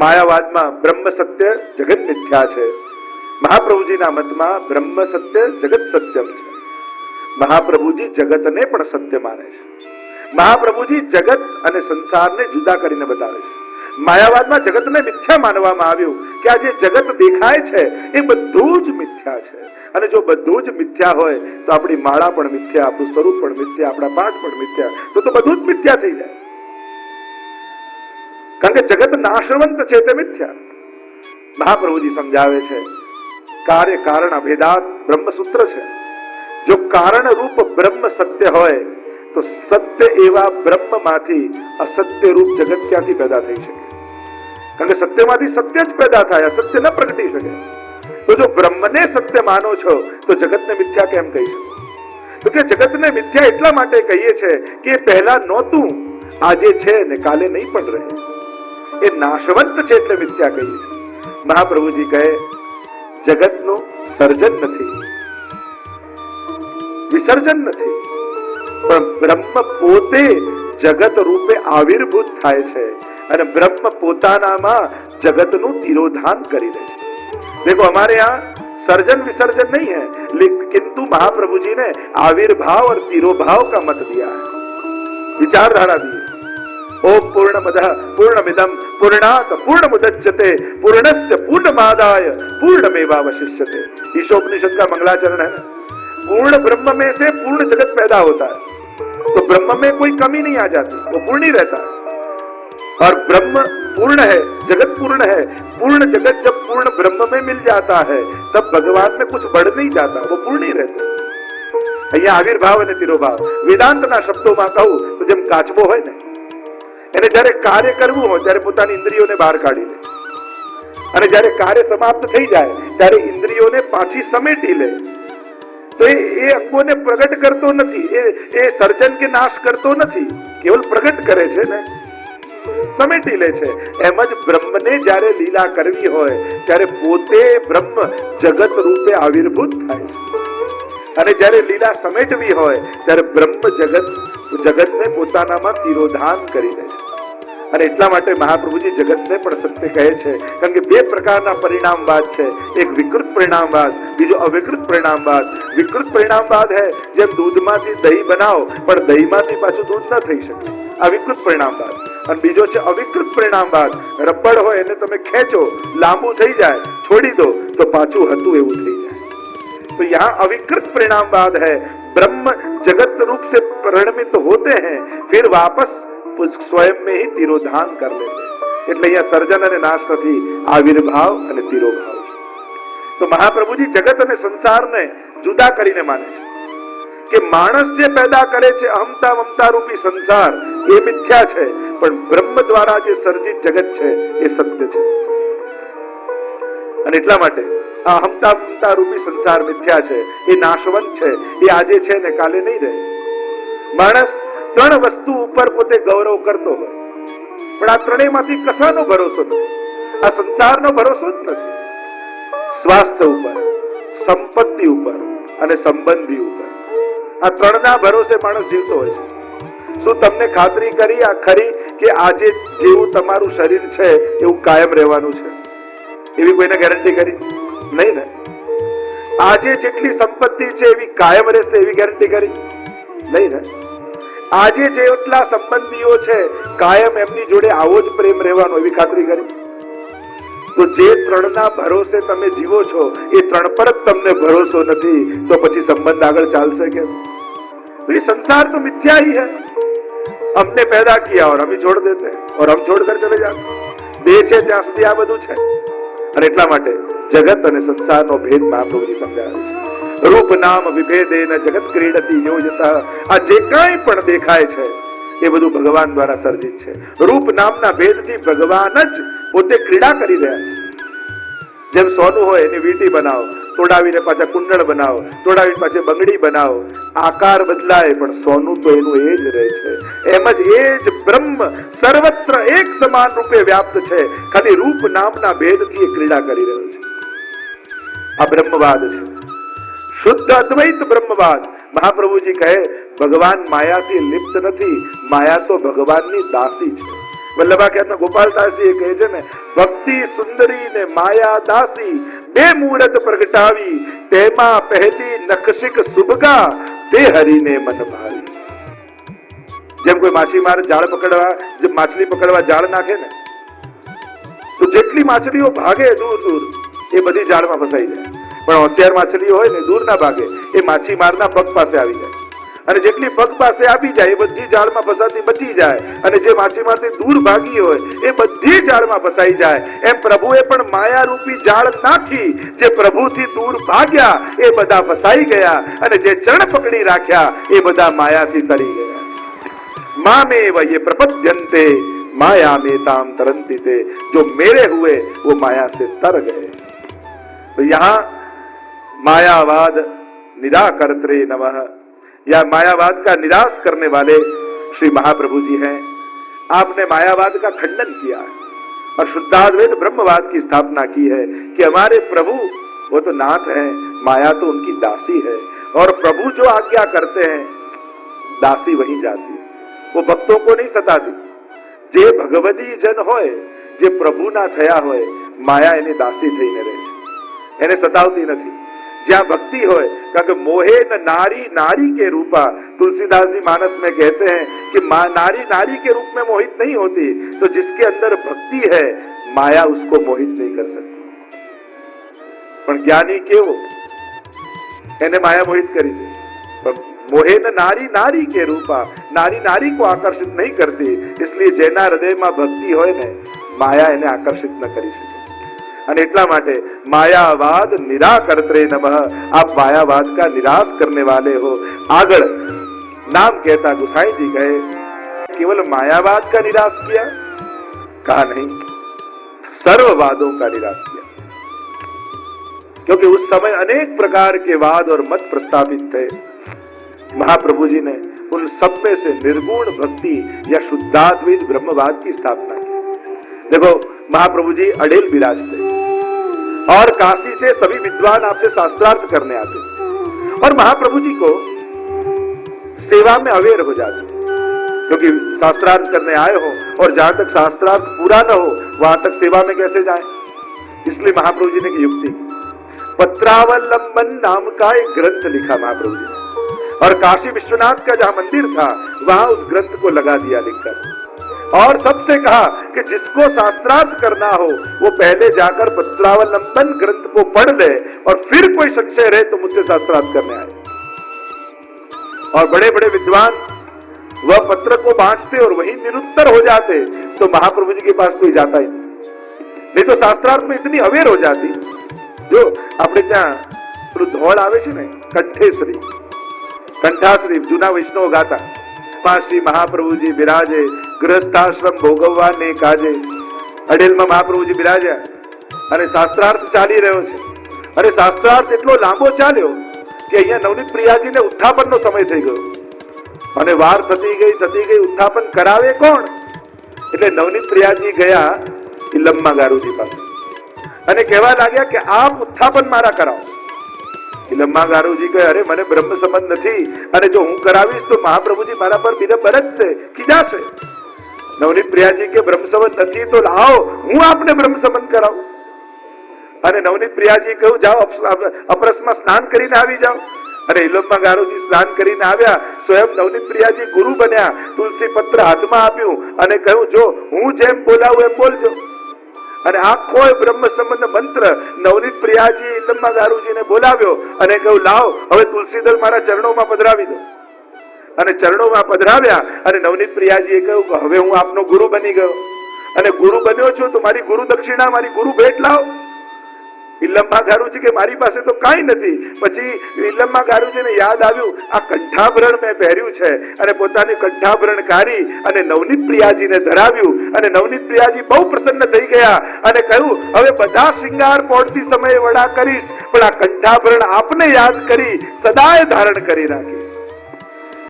માયાવાદમાં બ્રહ્મ સત્ય જગત મિથ્યા છે. મહાપ્રભુજીના મતમાં બ્રહ્મ સત્ય જગત સત્યમ છે. મહાપ્રભુજી જગતને પણ સત્ય માને છે. મહાપ્રભુજી જગત અને સંસારને જુદા કરીને બતાવે છે. માયાવાદમાં જગતને મિથ્યા માનવામાં આવ્યું કે આ જે જગત દેખાય છે એ બધું જ મિથ્યા છે. અને જો બધું જ મિથ્યા હોય તો આપણી માળા પણ મિથ્યા, આપણું સ્વરૂપ પણ મિથ્યા, આપણા પાઠ પણ મિથ્યા, તો બધું જ મિથ્યા થઈ જાય. કારણ કે જગત નાશવંત છે તે મિથ્યા. મહાપ્રભુજી સમજાવે છે કાર્ય કારણ અભેદાત બ્રહ્મસૂત્ર છે. જો કારણ રૂપ બ્રહ્મ સત્ય હોય તો સત્ય એવા બ્રહ્મમાંથી અસત્ય રૂપ જગત ક્યાંથી પેદા થઈ શકે? કારણ કે સત્યમાંથી સત્ય જ પેદા થાય, અસત્ય ન પ્રગટી શકે. તો જો બ્રહ્મને સત્ય માનો છો તો જગતને મિથ્યા કેમ કહી શકો? તો કે જગતને મિથ્યા એટલા માટે કહીએ છે કે પહેલા નહોતું, આજે છે ને કાલે નહીં પણ રહે. એ નાશવંત છે એટલે મિથ્યા કહીએ છીએ. મહાપ્રભુજી કહે જગતનું સર્જન નથી, વિસર્જન નથી, પણ બ્રહ્મ પોતે જગત રૂપે આવિર્ભૂત થાય છે અને બ્રહ્મ પોતાનામાં જગતનું તિરોધાન કરી દે છે. देखो हमारे यहाँ सर्जन विसर्जन नहीं है, किंतु महाप्रभु जी ने आविर्भाव और तिरोभाव का मत दिया है, विचारधारा दी है. ओम पूर्णमदः पूर्णमिदं पूर्णात् पूर्णमुदच्यते पूर्णस्य पूर्णमादाय पूर्णमेवावशिष्यते. ईशोपनिषद का मंगलाचरण है. पूर्ण ब्रह्म में से पूर्ण जगत पैदा होता है, तो ब्रह्म में कोई कमी नहीं आ जाती, वो पूर्ण ही रहता है. और ब्रह्म पूर्ण है, जगत पूर्ण है. पूर्ण जगत जब पूर्ण ब्रह्म में मिल जाता है तब भगवान में कुछ बढ़ नहीं जाता, वो पूर्ण ही रहते. અહીંયા આવિર્ભાવ અને તિરોભાવ વેદાંતના શબ્દોમાં કહું તો જેમ કાચબો હોય ને, એને જ્યારે કાર્ય કરવું હોય ત્યારે પોતાની ઇન્દ્રિયોને બહાર કાઢી લે, અને જ્યારે કાર્ય સમાપ્ત થઈ જાય ત્યારે ઇન્દ્રિયોને પાછી સમેટી લે. તો એ અંગોને પ્રગટ કરતો નથી, એ સર્જન કે નાશ કરતો નથી, કેવલ પ્રગટ કરે છે ને, સમેટી લે છે. એમ જ બ્રહ્મને જ્યારે લીલા કરવી હોય ત્યારે પોતે બ્રહ્મ જગત રૂપે આવિર્ભૂત થાય છે, અને જ્યારે લીલા સમેટવી હોય ત્યારે બ્રહ્મ જગતને પોતાનામાં તિરોધાન કરી દે છે. અને એટલા માટે મહાપ્રભુજી જગતને પણ સત્ય કહે છે, કારણ કે બે પ્રકારના પરિણામવાદ છે. એક વિકૃત પરિણામવાદ, બીજો અવિકૃત પરિણામવાદ. વિકૃત પરિણામવાદ હે જેમ દૂધમાંથી દહીં બનાવો પણ દહીંમાંથી પાછું દૂધ ન થઈ શકે, આ વિકૃત પરિણામવાદ. અને બીજો છે અવિકૃત પરિણામવાદ. રબડ હોય એને તમે ખેંચો, લાંબુ થઈ જાય, છોડી દો તો પાછું હતું એવું થઈ જાય. तो यहाँ अविकृत परिणामवाद है. ब्रह्म जगत रूप से परिणमित होते हैं, फिर वापस स्वयं में ही तिरोधान कर लेते हैं. એટલે અહીંયા સર્જન અને નાશ નથી, આવિર્ભાવ અને તિરોભાવ. તો મહાપ્રભુજી જગત અને સંસારને જુદા કરીને માને છે કે માણસ જે પેદા કરે છે અહમતા મમતા રૂપી સંસાર એ મિથ્યા છે, પણ બ્રહ્મ દ્વારા જે સર્જિત જગત છે એ સત્ય છે. અને એટલા માટે આ અહમતા મમતા રૂપી સંસાર મિથ્યા છે, એ નાશવંત છે, એ આજે છે ને કાલે નહીં રહે. માણસ ત્રણ વસ્તુ ઉપર પોતે ગૌરવ કરતો હોય, પણ આ ત્રણેયમાંથી કશાનો ભરોસો નથી. આ સંસારનો ભરોસો જ નથી. સ્વાસ્થ્ય ઉપર, સંપત્તિ ઉપર અને સંબંધી ઉપર, આ ત્રણના ભરોસે માણસ જીવતો હોય છે. શું તમને ખાતરી કરી આ ખરી કે આજે જેવું તમારું શરીર છે એવું કાયમ રહેવાનું છે? એવી કોઈને ગેરંટી કરી નહીં ને. આજે જેટલી સંપત્તિ છે એવી કાયમ રહેશે એવી ગેરંટી કરી નહીં ને. આજે જેટલા સંબંધીઓ છે કાયમ એમની જોડે આવો જ પ્રેમ રહેવાનો એવી ખાતરી કરી? તો જે ત્રણના ભરોસે તમે જીવો છો એ ત્રણ પર જ તમને ભરોસો નથી, તો પછી સંબંધ આગળ ચાલશે કેમ? तो ये संसार तो मिथ्या ही है. हमने पैदा किया और हम ही छोड़ देते हैं और हम छोड़कर चले जाते हैं. देह છે ત્યાં સુધી આ બધું છે. અને એટલા માટે જગત અને સંસારનો ભેદ મહાપ્રભુજી સમજાવે છે. રૂપ નામ વિભેદેન જગત ક્રીડતી યોજતઃ. આ જે કાંઈ પણ દેખાય છે એ બધું ભગવાન દ્વારા સર્જિત છે. રૂપ નામના ભેદથી ભગવાન જ પોતે ક્રીડા કરી રહ્યા છે. જેમ સોનું હોય એની વીંટી બનાવો, તોડાવીને પાછા કુંડળ બનાવો, તોડાવીને પાછા બંગડી બનાવો, આકાર બદલાય પણ સોનું તો એનું એ જ રહે છે. એમ જ એ જ બ્રહ્મ સર્વત્ર એક સમાન રૂપે વ્યાપ્ત છે, ખાલી રૂપ નામના ભેદથી એ ક્રીડા કરી રહ્યો છે. આ બ્રહ્મવાદ છે, શુદ્ધ અદ્વૈત બ્રહ્મવાદ. મહાપ્રભુજી કહે ભગવાન માયાથી લિપ્ત નથી, માયા તો ભગવાનની દાસી છે. વલ્લભાખ્યાતના ગોપાલદાસજી કહે છે ને, ભક્તિ સુંદરી ને માયા દાસી બે મુહૂર્ત પ્રગટાવી, તેમાં પહેલી નખશિક સુભગા તે હરીને મન ભાવી. જેમ કોઈ માછીમાર જાળ પકડવા, જે માછલી પકડવા જાળ નાખે ને, તો જેટલી માછલીઓ ભાગે દૂર દૂર એ બધી જાળમાં ફસાઈ જાય, પણ હોશિયાર માછલીઓ હોય ને દૂર ના ભાગે, એ માછીમારના પગ પાસે આવી જાય, અને જેટલી પગ પાસે આવી જાય એ બધી જાળમાં ફસાતી બચી જાય, અને જે માછીમારથી દૂર ભાગી હોય એ બધી જાળમાં ફસાઈ જાય. એમ પ્રભુએ પણ માયા રૂપી જાળ નાખી, જે પ્રભુથી દૂર ભાગ્યા એ બધા ફસાઈ ગયા, અને જે ચરણ પકડી રાખ્યા એ બધા માયાથી તરી ગયા. मामेव ये प्रपद्यन्ते माया में ताम तरंती थे, जो मेरे हुए वो माया से तर गए. तो यहाँ मायावाद निराकर्त्रे नमः, या मायावाद का निराश करने वाले श्री महाप्रभु जी हैं. आपने मायावाद का खंडन किया और शुद्धाद्वैत ब्रह्मवाद की स्थापना की है कि हमारे प्रभु वो तो नाथ हैं, माया तो उनकी दासी है, और प्रभु जो आज्ञा करते हैं दासी वहीं जाती है, वो भक्तों को नहीं सताती. जे भगवती जन होय, जे प्रभुना थया होय, माया एनी दासी थईने रहे છે, એને સતાવતી નથી. જ્યાં भक्ति होय, क्योंकि मोहे न नारी नारी के रूपा, तुलसीदास जी मानस में कहते हैं कि नारी नारी के रूप में मोहित नहीं होती, तो जिसके अंदर भक्ति है माया उसको मोहित नहीं कर सकती. પણ જ્ઞાની કેવો, એને માયા મોહિત કરી દે. मोहे न नारी नारी के रूपा, नारी नारी को आकर्षित नहीं करती, इसलिए जेना हृदय में भक्ति होय ने माया एने आकर्षित न करी सके. અને એટલા માટે मायावाद निराकर्त्रे नमः, आप मायावाद का निराश करने वाले हो. आगळ नाम कहता गुसाई जी गए, केवल मायावाद का निराश किया, कहा नहीं, सर्ववादों का निराश किया, क्योंकि उस समय अनेक प्रकार के वाद और मत प्रस्तावित थे. महाप्रभु जी ने उन सब में से निर्गुण भक्ति या शुद्धाद्वैत ब्रह्मवाद की स्थापना की. देखो महाप्रभु जी अडेल विराजते और काशी से सभी विद्वान आपसे शास्त्रार्थ करने आते, और महाप्रभु जी को सेवा में अवेयर हो जाते, क्योंकि शास्त्रार्थ करने आए हो और जहां तक शास्त्रार्थ पूरा न हो वहां तक सेवा में कैसे जाएं. इसलिए महाप्रभु जी ने एक युक्ति की, पत्रावलंबन नाम का एक ग्रंथ लिखा महाप्रभु जी, और काशी विश्वनाथ का जहां मंदिर था वहां उस ग्रंथ को लगा दिया लिखकर, और सबसे कहा कि जिसको शास्त्रार्थ करना हो वो पहले जाकर पत्रावलंबन ग्रंथ को पढ़ ले, और फिर कोई संशय रहे तो मुझसे शास्त्रार्थ करने आए. और बड़े बड़े विद्वान वह पत्र को बांचते और वही निरुत्तर हो जाते, तो महाप्रभु जी के पास कोई जाता ही नहीं तो शास्त्रार्थ में इतनी अवेर हो जाती. जो अपने ત્યાં પેલું ધોળ આવે છે ને, કંઠેશ્રી, કંઠાશ્રી જૂના વૈષ્ણવ ગાતા, શ્રી મહાપ્રભુજી બિરાજે ગૃહસ્થાશ્રમ ભોગવવા ને કાજે. અડેલમાં મહાપ્રભુજી બિરાજ્યા અને શાસ્ત્રાર્થ ચાલી રહ્યો છે, અને શાસ્ત્રાર્થ એટલો લાંબો ચાલ્યો કે અહીંયા નવનીત પ્રિયાજીને ઉત્થાપનનો સમય થઈ ગયો, અને વાર થતી ગઈ ઉત્થાપન કરાવે કોણ? એટલે નવનીત પ્રિયાજી ગયા ઇલમ્મા ગારુજી પાસે અને કહેવા લાગ્યા કે આપ ઉત્થાપન મારા કરાવો. ઇલમ્મા ગારુજી કહે, અરે મને બ્રહ્મ સંબંધ નથી, અને જો હું કરાવીશ તો મહાપ્રભુજી મારા પર બીજા બરસશે, ખીજાશે. નવનીત પ્રિયાજી કે બ્રહ્મ સંબંધ નથી તો લાવો હું આપને બ્રહ્મ સંબંધ કરાવું. અને નવનીત પ્રિયાજી કહ્યું, જાઓ અપરસમાં સ્નાન કરીને આવી જાઓ. અને ઇલમ્મા ગારુજી સ્નાન કરીને આવ્યા, સ્વયં નવનીત પ્રિયાજી ગુરુ બન્યા, તુલસી પત્ર હાથમાં આપ્યું અને કહ્યું, જો હું જેમ બોલાવું એમ બોલજો. અને આખો બ્રહ્મ સંબંધ મંત્ર નવનીત પ્રિયાજી ઇલમ્મા ગારુજીને બોલાવ્યો અને કહ્યું, લાવો હવે તુલસીદળ મારા ચરણોમાં પધરાવી દો. અને ચરણોમાં પધરાવ્યા, અને નવનીત પ્રિયાજીએ કહ્યું કે હવે હું આપનો ગુરુ બની ગયો, અને ગુરુ બન્યો છું તો મારી ગુરુ દક્ષિણા, મારી ગુરુ ભેટ લાવો. ઇલમ્મા ગારુજી કે મારી પાસે તો કાંઈ નથી. પછી ઇલમ્મા ગારુજીને યાદ આવ્યું, આ કંઠાભરણ મેં પહેર્યું છે, અને પોતાની કંઠાભરણ કાઢી અને નવનીત પ્રિયાજીને ધરાવ્યું, અને નવનીત પ્રિયાજી બહુ પ્રસન્ન થઈ ગયા અને કહ્યું, હવે બધા શૃંગાર પહોંચતી સમયે વડા કરીશ, પણ આ કંઠાભરણ આપને યાદ કરી સદાય ધારણ કરી રાખીશ.